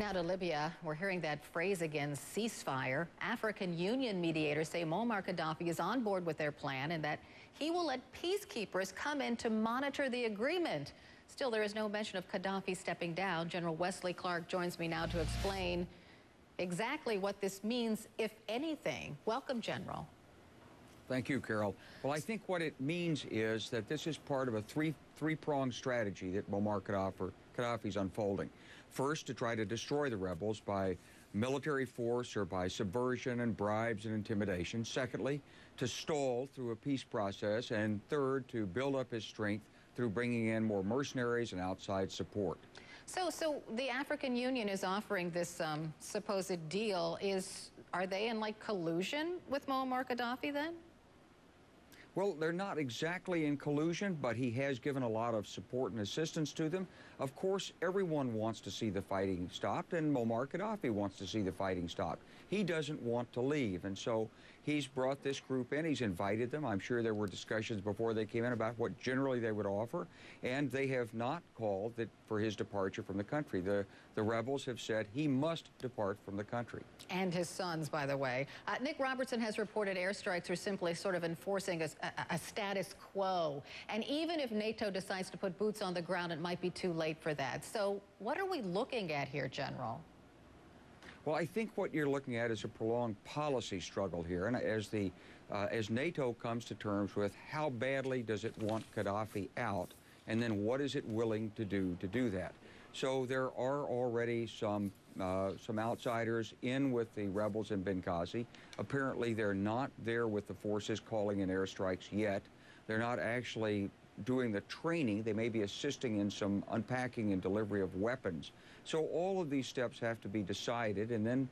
Now to Libya, we're hearing that phrase again, ceasefire. African Union mediators say Muammar Gadhafi is on board with their plan and that he will let peacekeepers come in to monitor the agreement. Still, there is no mention of Gadhafi stepping down. General Wesley Clark joins me now to explain exactly what this means, if anything. Welcome, General. Thank you, Carol. Well, I think what it means is that this is part of a three-pronged strategy that Muammar Gadhafi's unfolding. First, to try to destroy the rebels by military force or by subversion and bribes and intimidation. Secondly, to stall through a peace process. And third, to build up his strength through bringing in more mercenaries and outside support. So the African Union is offering this supposed deal. Are they in like collusion with Muammar Gadhafi then? Well, they're not exactly in collusion, but he has given a lot of support and assistance to them. Of course, everyone wants to see the fighting stopped, and Muammar Gadhafi wants to see the fighting stopped. He doesn't want to leave, and so he's brought this group in. He's invited them. I'm sure there were discussions before they came in about what generally they would offer, and they have not called for his departure from the country. The rebels have said he must depart from the country. And his sons, by the way. Nick Robertson has reported airstrikes are simply sort of enforcing a status quo. And even if NATO decides to put boots on the ground, it might be too late for that. So what are we looking at here, General? Well, I think what you're looking at is a prolonged policy struggle here. And as NATO comes to terms with how badly does it want Gadhafi out, and then what is it willing to do that. So there are already some outsiders in with the rebels in Benghazi. Apparently, they're not there with the forces calling in airstrikes yet. They're not actually doing the training. They may be assisting in some unpacking and delivery of weapons. So all of these steps have to be decided, and then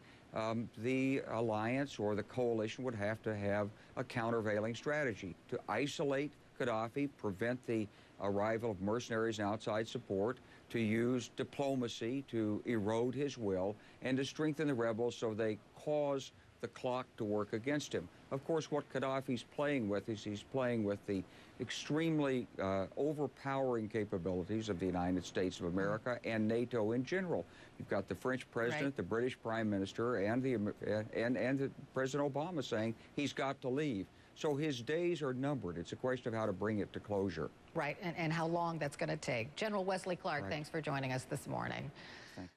the alliance or the coalition would have to have a countervailing strategy to isolate Gadhafi, prevent the arrival of mercenaries and outside support, to use diplomacy to erode his will, and to strengthen the rebels so they cause the clock to work against him. Of course, what Gadhafi's playing with is he's playing with the extremely overpowering capabilities of the United States of America and NATO in general. You've got the French president, right, the British prime minister, and President Obama saying he's got to leave. So his days are numbered. It's a question of how to bring it to closure. Right, and how long that's going to take. General Wesley Clark, thanks for joining us this morning.